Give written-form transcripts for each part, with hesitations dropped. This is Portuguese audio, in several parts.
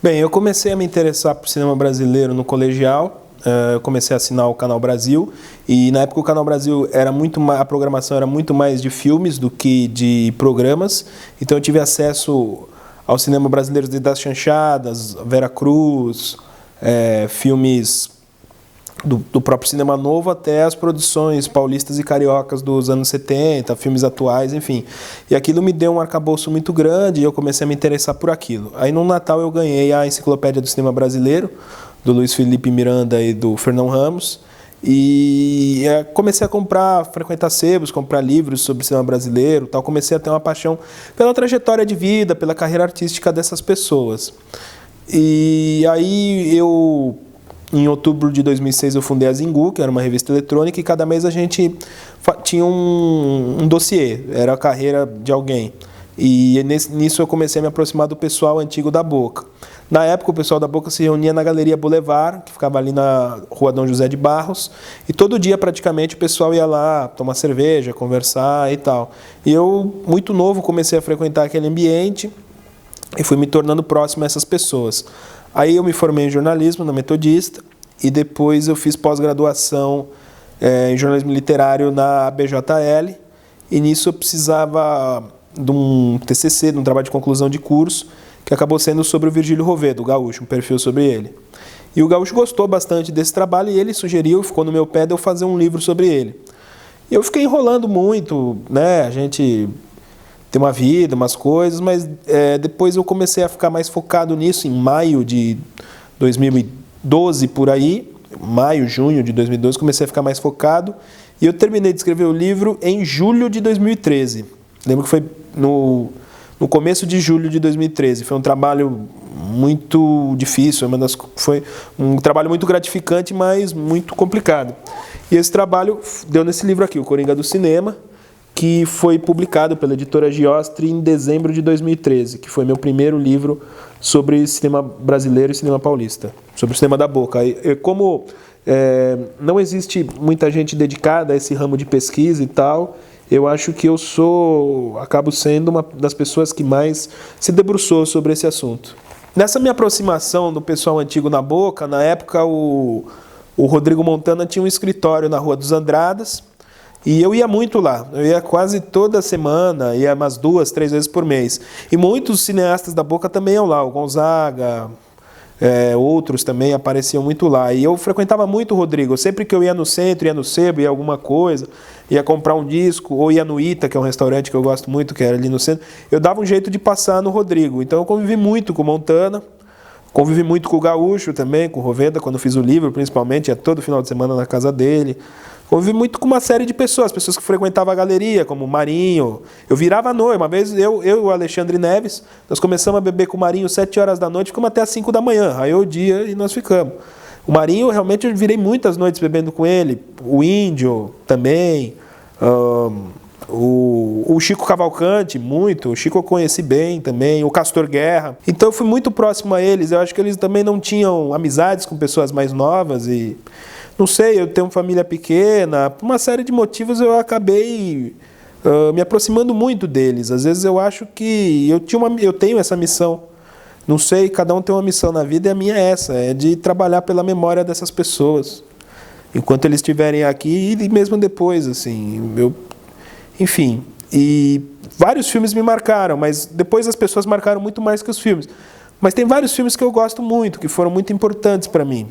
Bem, eu comecei a me interessar por cinema brasileiro no colegial. Eu comecei a assinar o Canal Brasil e na época o Canal Brasil era a programação era muito mais de filmes do que de programas. Então eu tive acesso ao cinema brasileiro desde Das Chanchadas, Vera Cruz, filmes do próprio Cinema Novo até as produções paulistas e cariocas dos anos 70, filmes atuais, enfim. E aquilo me deu um arcabouço muito grande e eu comecei a me interessar por aquilo. Aí no Natal eu ganhei a Enciclopédia do Cinema Brasileiro, do Luiz Felipe Miranda e do Fernão Ramos, e comecei a frequentar sebos, comprar livros sobre cinema brasileiro, tal. Comecei a ter uma paixão pela trajetória de vida, pela carreira artística dessas pessoas. E aí em outubro de 2006 eu fundei a Zingu, que era uma revista eletrônica, e cada mês a gente tinha um dossiê, era a carreira de alguém. E nisso eu comecei a me aproximar do pessoal antigo da Boca. Na época o pessoal da Boca se reunia na Galeria Boulevard, que ficava ali na Rua Dom José de Barros, e todo dia praticamente o pessoal ia lá tomar cerveja, conversar e tal. E eu, muito novo, comecei a frequentar aquele ambiente e fui me tornando próximo a essas pessoas. Aí eu me formei em jornalismo na Metodista e depois eu fiz pós-graduação em jornalismo literário na BJL, e nisso eu precisava de um TCC, de um trabalho de conclusão de curso, que acabou sendo sobre o Virgílio Rovedo, o Gaúcho, um perfil sobre ele. E o Gaúcho gostou bastante desse trabalho e ele sugeriu, ficou no meu pé de eu fazer um livro sobre ele. E eu fiquei enrolando muito, né? A gente tem uma vida, umas coisas, mas depois eu comecei a ficar mais focado nisso em maio de 2012, por aí, maio, junho de 2012, comecei a ficar mais focado, e eu terminei de escrever o livro em julho de 2013. Lembro que foi no começo de julho de 2013. Foi um trabalho muito difícil, foi um trabalho muito gratificante, mas muito complicado. E esse trabalho deu nesse livro aqui, O Coringa do Cinema, que foi publicado pela editora Giostre em dezembro de 2013, que foi meu primeiro livro sobre cinema brasileiro e cinema paulista, sobre o cinema da Boca. Como não existe muita gente dedicada a esse ramo de pesquisa e tal, eu acho que acabo sendo uma das pessoas que mais se debruçou sobre esse assunto. Nessa minha aproximação do pessoal antigo na Boca, na época o Rodrigo Montana tinha um escritório na Rua dos Andradas, e eu ia muito lá, eu ia quase toda semana, ia umas 2, 3 vezes por mês. E muitos cineastas da Boca também iam lá, o Gonzaga, outros também apareciam muito lá. E eu frequentava muito o Rodrigo, sempre que eu ia no centro, ia no Sebo, ia alguma coisa, ia comprar um disco, ou ia no Ita, que é um restaurante que eu gosto muito, que era ali no centro, eu dava um jeito de passar no Rodrigo. Então eu convivi muito com o Montana, convivi muito com o Gaúcho também, com o Roveda, quando fiz o livro, principalmente, ia todo final de semana na casa dele. Convivi muito com uma série de pessoas que frequentavam a galeria, como o Marinho. Eu virava à noite, uma vez eu e o Alexandre Neves, nós começamos a beber com o Marinho 7 horas da noite, ficamos até às 5 da manhã, raiou o dia e nós ficamos. O Marinho, realmente, eu virei muitas noites bebendo com ele, o Índio também, o Chico Cavalcante, muito, o Chico eu conheci bem também, o Castor Guerra. Então eu fui muito próximo a eles, eu acho que eles também não tinham amizades com pessoas mais novas e... Não sei, eu tenho uma família pequena, por uma série de motivos eu acabei me aproximando muito deles. Às vezes eu acho que eu tenho essa missão. Não sei, cada um tem uma missão na vida e a minha é essa, é de trabalhar pela memória dessas pessoas. Enquanto eles estiverem aqui e mesmo depois, assim. Enfim, e vários filmes me marcaram, mas depois as pessoas marcaram muito mais que os filmes. Mas tem vários filmes que eu gosto muito, que foram muito importantes para mim.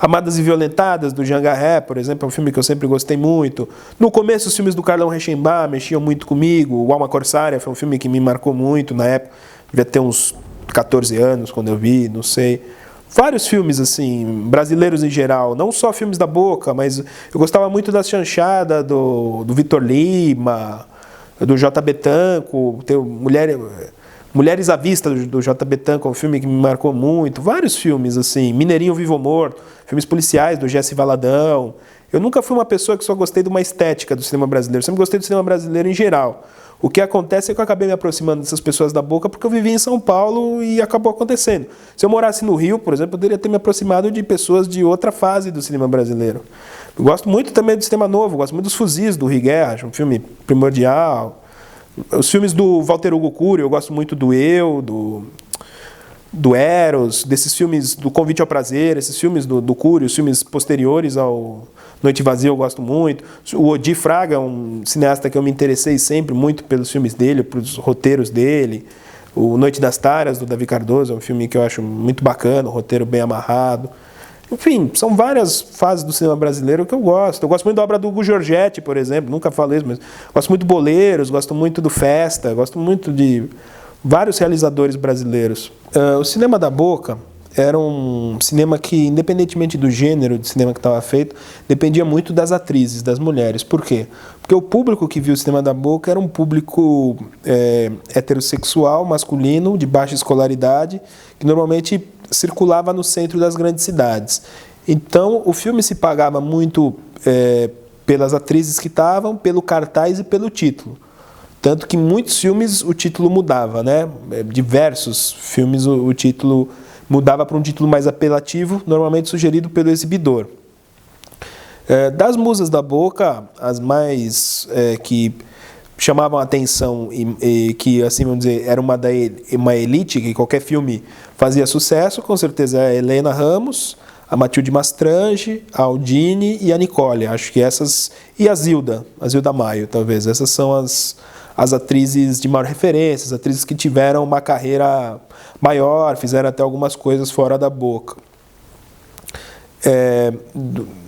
Amadas e Violentadas, do Jean Garret, por exemplo, é um filme que eu sempre gostei muito. No começo, os filmes do Carlão Reichenbach mexiam muito comigo. O Alma Corsária foi um filme que me marcou muito na época. Devia ter uns 14 anos quando eu vi, não sei. Vários filmes, assim, brasileiros em geral. Não só filmes da Boca, mas eu gostava muito da Chanchada, do Vitor Lima, do J. Betanco, Mulheres à Vista, do J. Betanco, é um filme que me marcou muito. Vários filmes, assim, Mineirinho Vivo ou Morto, filmes policiais, do Jesse Valadão. Eu nunca fui uma pessoa que só gostei de uma estética do cinema brasileiro. Eu sempre gostei do cinema brasileiro em geral. O que acontece é que eu acabei me aproximando dessas pessoas da Boca porque eu vivi em São Paulo e acabou acontecendo. Se eu morasse no Rio, por exemplo, eu poderia ter me aproximado de pessoas de outra fase do cinema brasileiro. Eu gosto muito também do cinema novo, gosto muito dos Fuzis, do Rui Guerra, acho um filme primordial. Os filmes do Walter Hugo Cury, eu gosto muito do do Eros, desses filmes do Convite ao Prazer, esses filmes do Cury, os filmes posteriores ao Noite Vazia eu gosto muito. O Odi Fraga é um cineasta que eu me interessei sempre muito pelos filmes dele, pelos roteiros dele. O Noite das Taras, do Davi Cardoso, é um filme que eu acho muito bacana, o roteiro bem amarrado. Enfim, são várias fases do cinema brasileiro que eu gosto. Eu gosto muito da obra do Hugo Giorgetti, por exemplo, nunca falei isso, mas gosto muito do Boleiros, gosto muito do Festa, gosto muito de vários realizadores brasileiros. O Cinema da Boca era um cinema que, independentemente do gênero de cinema que estava feito, dependia muito das atrizes, das mulheres. Por quê? Porque o público que viu o Cinema da Boca era um público heterossexual, masculino, de baixa escolaridade, que normalmente circulava no centro das grandes cidades. Então, o filme se pagava muito pelas atrizes que estavam, pelo cartaz e pelo título. Tanto que em muitos filmes o título mudava, né? Diversos filmes o título mudava para um título mais apelativo, normalmente sugerido pelo exibidor. Das musas da Boca, as mais que chamavam a atenção e que, assim vamos dizer, era uma elite, que qualquer filme fazia sucesso, com certeza é a Helena Ramos, a Matilde Mastrange, a Aldine e a Nicole. Acho que essas... E a Zilda Maio, talvez. Essas são as atrizes de maior referência, as atrizes que tiveram uma carreira maior, fizeram até algumas coisas fora da Boca.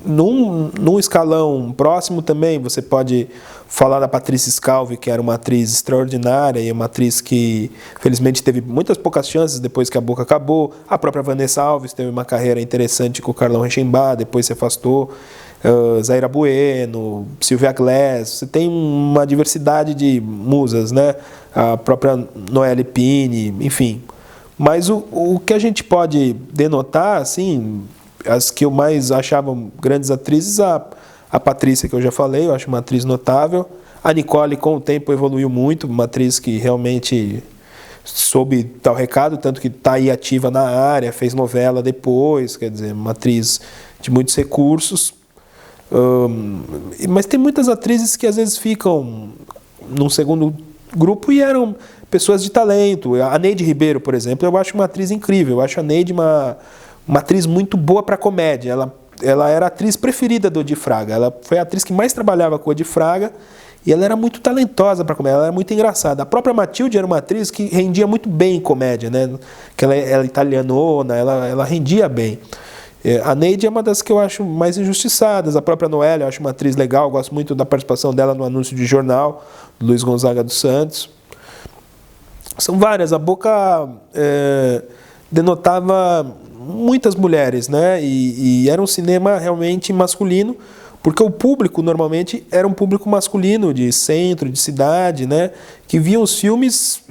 Num escalão próximo também, você pode falar da Patrícia Scalvi, que era uma atriz extraordinária e uma atriz que, felizmente, teve muitas poucas chances depois que a Boca acabou. A própria Vanessa Alves teve uma carreira interessante com o Carlão Reichenbach, depois se afastou. Zaira Bueno, Sylvia Glass, você tem uma diversidade de musas, né? A própria Noelle Pini, enfim. Mas o que a gente pode denotar, assim, as que eu mais achava grandes atrizes, a Patrícia, que eu já falei, eu acho uma atriz notável. A Nicole, com o tempo, evoluiu muito, uma atriz que realmente soube dar o recado, tanto que está aí ativa na área, fez novela depois, quer dizer, uma atriz de muitos recursos. Mas tem muitas atrizes que às vezes ficam num segundo grupo e eram pessoas de talento. A Neide Ribeiro, por exemplo, eu acho uma atriz incrível. Eu acho a Neide uma atriz muito boa para comédia. Ela era a atriz preferida do Odi Fraga. Ela foi a atriz que mais trabalhava com o Odi Fraga e ela era muito talentosa para comédia. Ela era muito engraçada. A própria Matilde era uma atriz que rendia muito bem em comédia, né? Que ela é italianona, ela rendia bem. A Neide é uma das que eu acho mais injustiçadas. A própria Noelle, eu acho uma atriz legal, gosto muito da participação dela no anúncio de jornal, do Luiz Gonzaga dos Santos. São várias. A Boca denotava muitas mulheres, né? E era um cinema realmente masculino, porque o público normalmente era um público masculino, de centro, de cidade, né? Que viam os filmes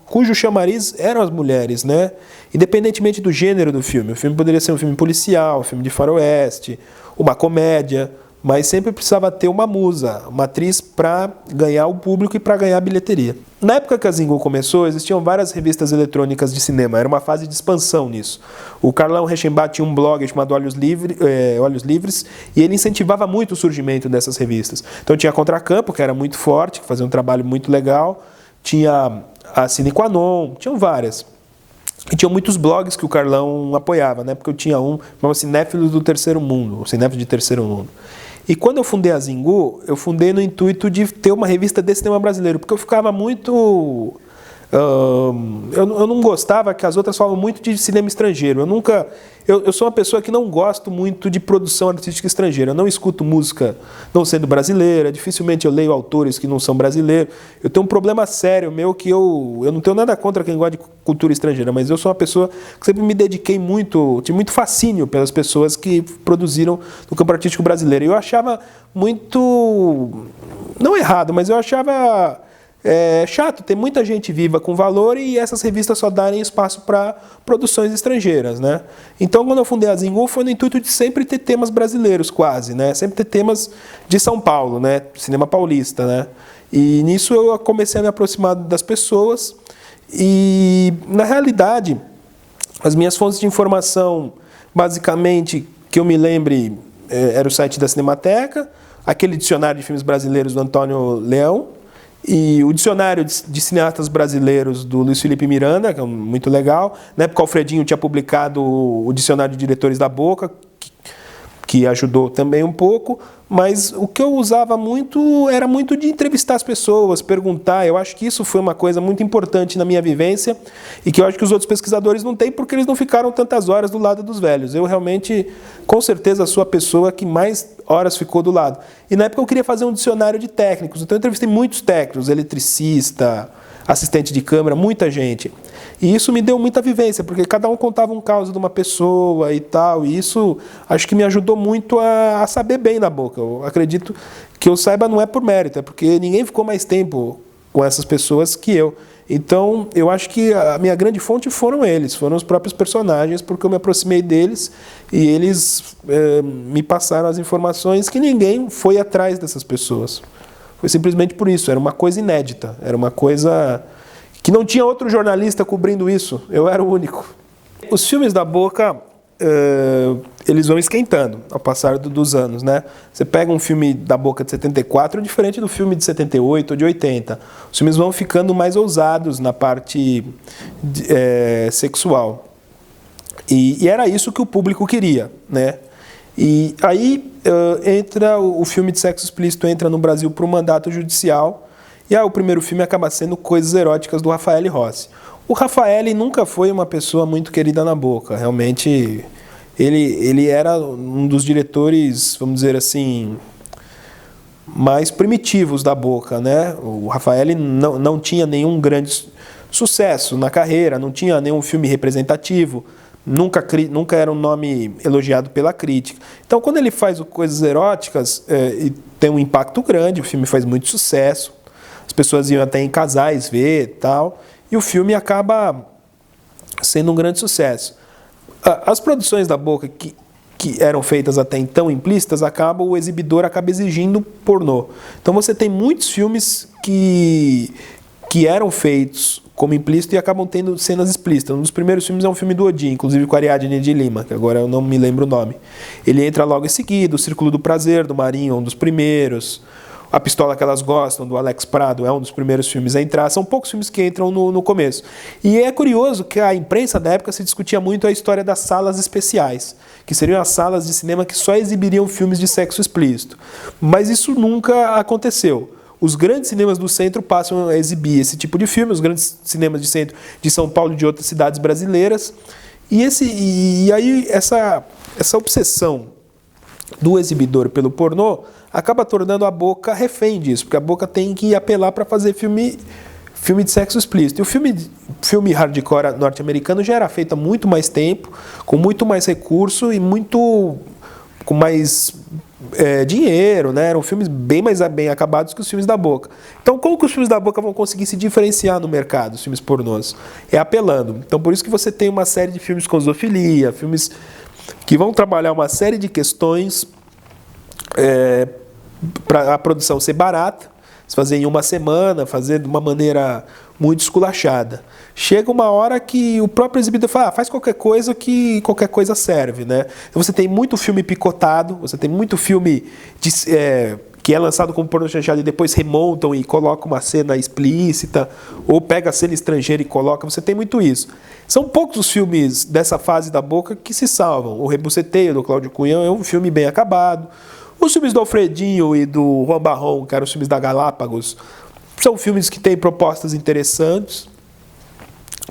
cujo chamariz eram as mulheres, né? Independentemente do gênero do filme. O filme poderia ser um filme policial, um filme de faroeste, uma comédia, mas sempre precisava ter uma musa, uma atriz para ganhar o público e para ganhar a bilheteria. Na época que a Zingu começou, existiam várias revistas eletrônicas de cinema, era uma fase de expansão nisso. O Carlão Reichenbach tinha um blog chamado Olhos Livres, e ele incentivava muito o surgimento dessas revistas. Então tinha a Contracampo, que era muito forte, que fazia um trabalho muito legal, tinha a Cine Quanon, tinham várias. E tinha muitos blogs que o Carlão apoiava, né? Porque eu tinha chamava Cinéfilos do Terceiro Mundo, o Cinéfilos de Terceiro Mundo. E quando eu fundei a Zingu, eu fundei no intuito de ter uma revista de cinema brasileiro, porque eu ficava muito... eu não gostava que as outras falavam muito de cinema estrangeiro. Eu sou uma pessoa que não gosto muito de produção artística estrangeira. Eu não escuto música não sendo brasileira, dificilmente eu leio autores que não são brasileiros. Eu tenho um problema sério meu que eu não tenho nada contra quem gosta de cultura estrangeira, mas eu sou uma pessoa que sempre me dediquei muito, tive muito fascínio pelas pessoas que produziram no campo artístico brasileiro. Eu achava muito, não errado, mas eu achava chato ter muita gente viva com valor e essas revistas só darem espaço para produções estrangeiras, né? Então, quando eu fundei a Zingu, foi no intuito de sempre ter temas brasileiros, quase, né? Sempre ter temas de São Paulo, né? Cinema paulista, né? E nisso eu comecei a me aproximar das pessoas e, na realidade, as minhas fontes de informação, basicamente, que eu me lembre, era o site da Cinemateca, aquele dicionário de filmes brasileiros do Antônio Leão, E o dicionário de cineastas brasileiros do Luiz Felipe Miranda, que é muito legal. Na época, o Alfredinho tinha publicado o dicionário de diretores da Boca, que ajudou também um pouco, mas o que eu usava muito era muito de entrevistar as pessoas, perguntar. Eu acho que isso foi uma coisa muito importante na minha vivência e que eu acho que os outros pesquisadores não têm porque eles não ficaram tantas horas do lado dos velhos. Eu realmente, com certeza, sou a pessoa que mais horas ficou do lado. E na época eu queria fazer um dicionário de técnicos, então eu entrevistei muitos técnicos, eletricista, assistente de câmera, muita gente. E isso me deu muita vivência, porque cada um contava um caso de uma pessoa e tal, e isso acho que me ajudou muito a saber bem da Boca. Eu acredito que eu saiba não é por mérito, é porque ninguém ficou mais tempo com essas pessoas que eu. Então, eu acho que a minha grande fonte foram eles, foram os próprios personagens, porque eu me aproximei deles e eles me passaram as informações que ninguém foi atrás dessas pessoas. Foi simplesmente por isso, era uma coisa inédita, era uma coisa que não tinha outro jornalista cobrindo isso, eu era o único. Os filmes da Boca, eles vão esquentando ao passar dos anos, né? Você pega um filme da Boca de 74, diferente do filme de 78 ou de 80. Os filmes vão ficando mais ousados na parte sexual. E era isso que o público queria, né? E aí entra o filme de sexo explícito entra no Brasil por um mandato judicial. E o primeiro filme acaba sendo Coisas Eróticas, do Raffaele Rossi. O Raffaele nunca foi uma pessoa muito querida na Boca. Realmente, ele era um dos diretores, vamos dizer assim, mais primitivos da Boca, né? O Raffaele não tinha nenhum grande sucesso na carreira, não tinha nenhum filme representativo, nunca era um nome elogiado pela crítica. Então, quando ele faz o Coisas Eróticas, tem um impacto grande, o filme faz muito sucesso. As pessoas iam até em casais ver e tal, e o filme acaba sendo um grande sucesso. As produções da Boca que eram feitas até então implícitas, o exibidor acaba exigindo pornô. Então você tem muitos filmes que eram feitos como implícito e acabam tendo cenas explícitas. Um dos primeiros filmes é um filme do Odin, inclusive com a Ariadne de Lima, que agora eu não me lembro o nome. Ele entra logo em seguida, O Círculo do Prazer, do Marinho, um dos primeiros. A Pistola que Elas Gostam, do Alex Prado, é um dos primeiros filmes a entrar. São poucos filmes que entram no começo. E é curioso que a imprensa da época se discutia muito a história das salas especiais, que seriam as salas de cinema que só exibiriam filmes de sexo explícito. Mas isso nunca aconteceu. Os grandes cinemas do centro passam a exibir esse tipo de filme, os grandes cinemas de centro de São Paulo e de outras cidades brasileiras. E aí essa obsessão do exibidor pelo pornô acaba tornando a Boca refém disso, porque a Boca tem que apelar para fazer filme de sexo explícito. E o filme hardcore norte-americano já era feito há muito mais tempo, com muito mais recurso e com mais dinheiro, né? Eram filmes bem mais bem acabados que os filmes da Boca. Então, como que os filmes da Boca vão conseguir se diferenciar no mercado, os filmes pornôs? É apelando. Então, por isso que você tem uma série de filmes com zoofilia, filmes que vão trabalhar uma série de questões para a produção ser barata, se fazer em uma semana, fazer de uma maneira muito esculachada. Chega uma hora que o próprio exibidor fala, faz qualquer coisa que qualquer coisa serve, né? Então você tem muito filme picotado, você tem muito filme que é lançado como pornô chanchado e depois remontam e colocam uma cena explícita, ou pega a cena estrangeira e coloca, você tem muito isso. São poucos os filmes dessa fase da Boca que se salvam. O Rebuceteio, do Cláudio Cunhão, é um filme bem acabado. Os filmes do Alfredinho e do Juan Barrón, que eram os filmes da Galápagos, são filmes que têm propostas interessantes,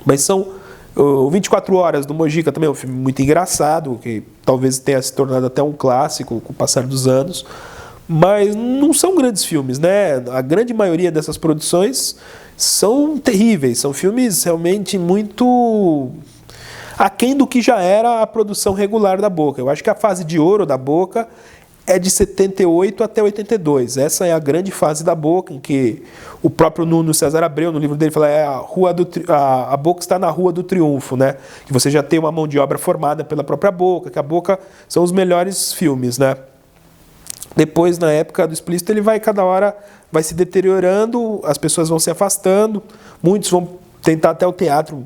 mas são... O 24 Horas, do Mojica, também é um filme muito engraçado, que talvez tenha se tornado até um clássico com o passar dos anos, mas não são grandes filmes, né? A grande maioria dessas produções são terríveis, são filmes realmente muito aquém do que já era a produção regular da Boca. Eu acho que a fase de ouro da Boca é de 78 até 82. Essa é a grande fase da Boca, em que o próprio Nuno César Abreu, no livro dele, fala a Boca está na Rua do Triunfo, né? Que você já tem uma mão de obra formada pela própria Boca, que a Boca são os melhores filmes, né? Depois, na época do explícito, ele cada hora vai se deteriorando, as pessoas vão se afastando, muitos vão tentar até o teatro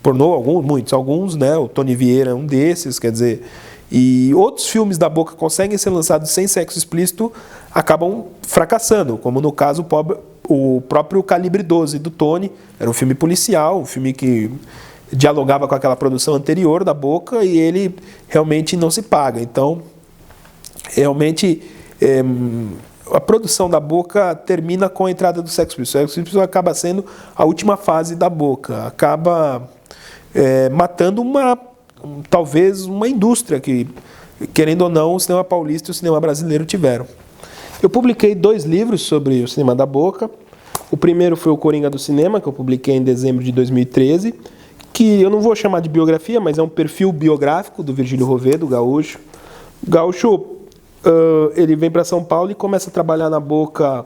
pornô, alguns, né? O Tony Vieira é um desses, quer dizer... E outros filmes da Boca conseguem ser lançados sem sexo explícito, acabam fracassando, como no caso o próprio Calibre 12 do Tony, era um filme policial, um filme que dialogava com aquela produção anterior da Boca, e ele realmente não se paga. Então, realmente, a produção da Boca termina com a entrada do Sex Pistols. O Sex Pistols acaba sendo a última fase da Boca, acaba matando talvez uma indústria que, querendo ou não, o cinema paulista e o cinema brasileiro tiveram. Eu publiquei 2 livros sobre o cinema da Boca. O primeiro foi o Coringa do Cinema, que eu publiquei em dezembro de 2013, que eu não vou chamar de biografia, mas é um perfil biográfico do Virgílio Rovedo, gaúcho. O gaúcho, ele vem para São Paulo e começa a trabalhar na Boca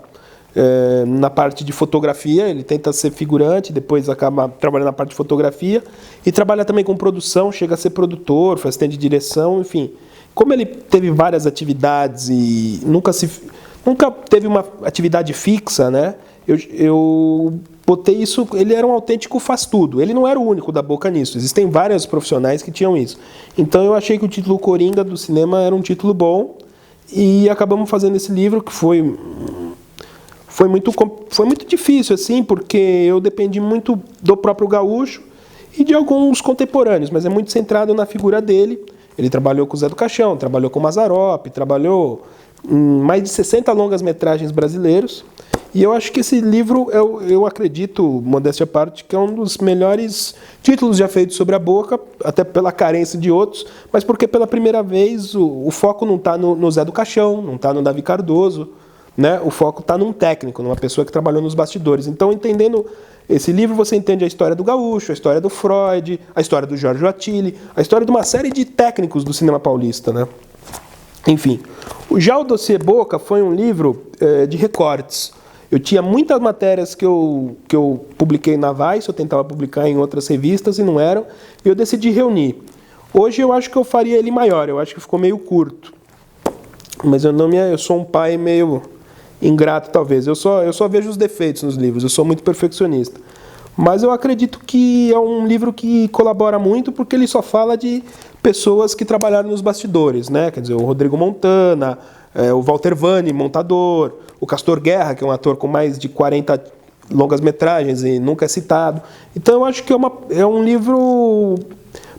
na parte de fotografia. Ele tenta ser figurante, depois acaba trabalhando na parte de fotografia e trabalha também com produção, chega a ser produtor, faz assistente de direção, enfim. Como ele teve várias atividades e nunca teve uma atividade fixa, né? Eu botei isso, ele era um autêntico faz-tudo. Ele não era o único da Boca nisso, existem vários profissionais que tinham isso. Então eu achei que o título Coringa do Cinema era um título bom e acabamos fazendo esse livro que foi muito difícil, assim, porque eu dependi muito do próprio gaúcho e de alguns contemporâneos, mas é muito centrado na figura dele. Ele trabalhou com o Zé do Caixão, trabalhou com o Mazzaropi, trabalhou em mais de 60 longas-metragens brasileiros. E eu acho que esse livro, eu acredito, modéstia à parte, que é um dos melhores títulos já feitos sobre a Boca, até pela carência de outros, mas porque pela primeira vez o foco não está no Zé do Caixão, não está no Davi Cardoso, né? O foco está num técnico, numa pessoa que trabalhou nos bastidores. Então, entendendo esse livro, você entende a história do gaúcho, a história do Freud, a história do Jorge Attili, a história de uma série de técnicos do cinema paulista, né? Enfim, já o Dossiê Boca foi um livro de recortes. Eu tinha muitas matérias que eu publiquei na Vice, eu tentava publicar em outras revistas e não eram, e eu decidi reunir. Hoje eu acho que eu faria ele maior, eu acho que ficou meio curto. Mas eu sou um pai meio ingrato, talvez. Eu só vejo os defeitos nos livros, eu sou muito perfeccionista. Mas eu acredito que é um livro que colabora muito porque ele só fala de pessoas que trabalharam nos bastidores, né? Quer dizer, o Rodrigo Montana, o Walter Vani, montador, o Castor Guerra, que é um ator com mais de 40 longas-metragens e nunca é citado. Então eu acho que é um livro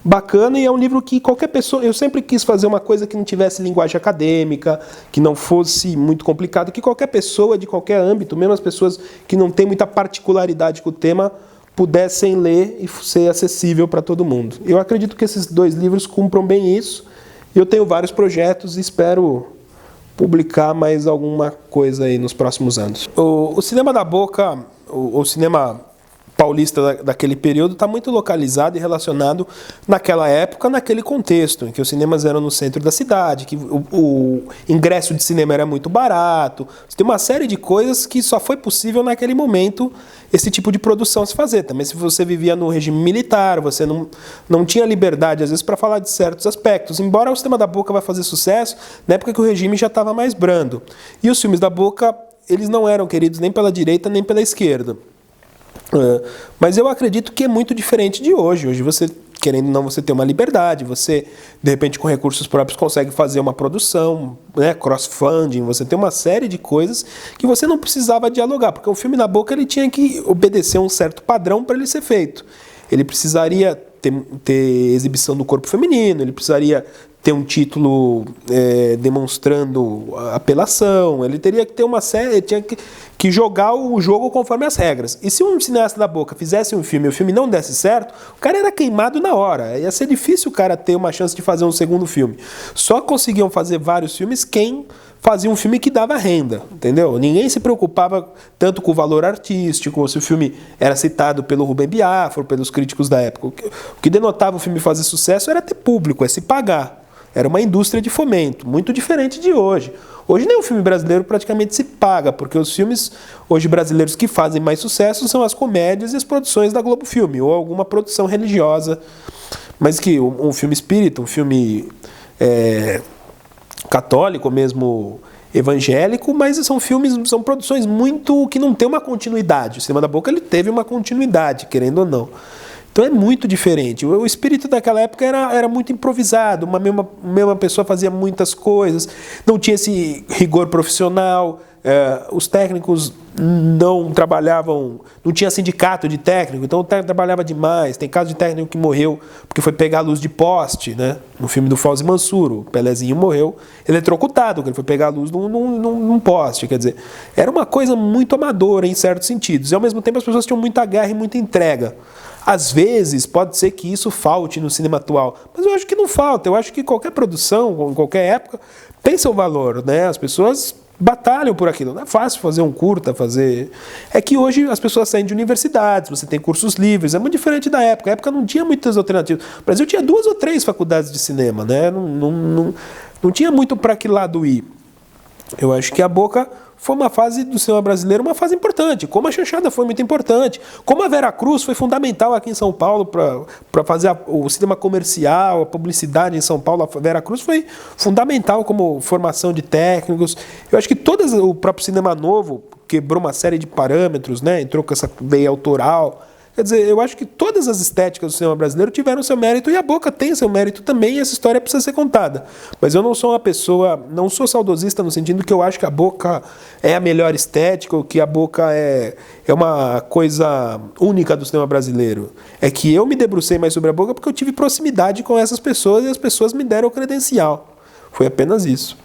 bacana e é um livro que qualquer pessoa... Eu sempre quis fazer uma coisa que não tivesse linguagem acadêmica, que não fosse muito complicado, que qualquer pessoa de qualquer âmbito, mesmo as pessoas que não têm muita particularidade com o tema, pudessem ler e ser acessível para todo mundo. Eu acredito que esses 2 livros cumpram bem isso. Eu tenho vários projetos e espero publicar mais alguma coisa aí nos próximos anos. O cinema da Boca, o cinema paulista daquele período, está muito localizado e relacionado naquela época, naquele contexto, em que os cinemas eram no centro da cidade, que o ingresso de cinema era muito barato. Tem uma série de coisas que só foi possível naquele momento esse tipo de produção se fazer. Também se você vivia no regime militar, você não tinha liberdade, às vezes, para falar de certos aspectos. Embora o cinema da Boca vai fazer sucesso, na época que o regime já estava mais brando. E os filmes da Boca, eles não eram queridos nem pela direita, nem pela esquerda. Mas eu acredito que é muito diferente de hoje. Hoje você, querendo ou não, você tem uma liberdade, você, de repente, com recursos próprios, consegue fazer uma produção, né, cross-funding, você tem uma série de coisas que você não precisava dialogar, porque o filme na Boca ele tinha que obedecer um certo padrão para ele ser feito. Ele precisaria ter exibição do corpo feminino, ele precisaria ter um título demonstrando apelação, ele teria que ter uma série, ele tinha que jogar o jogo conforme as regras. E se um cineasta da Boca fizesse um filme e o filme não desse certo, o cara era queimado na hora. Ia ser difícil o cara ter uma chance de fazer um segundo filme. Só conseguiam fazer vários filmes quem fazia um filme que dava renda, entendeu? Ninguém se preocupava tanto com o valor artístico, ou se o filme era citado pelo Rubem Biafra, pelos críticos da época. O que denotava o filme fazer sucesso era ter público, é se pagar. Era uma indústria de fomento, muito diferente de hoje. Hoje nenhum filme brasileiro praticamente se paga, porque os filmes hoje brasileiros que fazem mais sucesso são as comédias e as produções da Globo Filme, ou alguma produção religiosa, mas que um filme espírita, um filme católico mesmo, evangélico, mas são produções muito que não tem uma continuidade. O Cinema da Boca ele teve uma continuidade, querendo ou não. Então é muito diferente. O espírito daquela época era muito improvisado, uma mesma pessoa fazia muitas coisas, não tinha esse rigor profissional, os técnicos não trabalhavam, não tinha sindicato de técnico, então o técnico trabalhava demais. Tem caso de técnico que morreu porque foi pegar a luz de poste, né? No filme do Fauzi Mansur, o Pelezinho morreu eletrocutado, porque ele foi pegar a luz num poste. Quer dizer, era uma coisa muito amadora em certos sentidos. E ao mesmo tempo as pessoas tinham muita garra e muita entrega. Às vezes pode ser que isso falte no cinema atual, mas eu acho que não falta. Eu acho que qualquer produção, em qualquer época, tem seu valor, né? As pessoas batalham por aquilo. Não é fácil fazer um curta, fazer... É que hoje as pessoas saem de universidades, você tem cursos livres, é muito diferente da época. Na época não tinha muitas alternativas. O Brasil tinha 2 ou 3 faculdades de cinema, né? Não tinha muito para que lado ir. Eu acho que a Boca foi uma fase do cinema brasileiro, uma fase importante, como a Chanchada foi muito importante, como a Vera Cruz foi fundamental aqui em São Paulo para fazer o cinema comercial, a publicidade em São Paulo. A Vera Cruz foi fundamental como formação de técnicos. Eu acho que o próprio cinema novo quebrou uma série de parâmetros, né? Entrou com essa veia autoral. Quer dizer, eu acho que todas as estéticas do cinema brasileiro tiveram seu mérito, e a Boca tem seu mérito também, e essa história precisa ser contada. Mas eu não sou uma pessoa, não sou saudosista no sentido que eu acho que a Boca é a melhor estética, ou que a Boca é uma coisa única do cinema brasileiro. É que eu me debrucei mais sobre a Boca porque eu tive proximidade com essas pessoas, e as pessoas me deram o credencial. Foi apenas isso.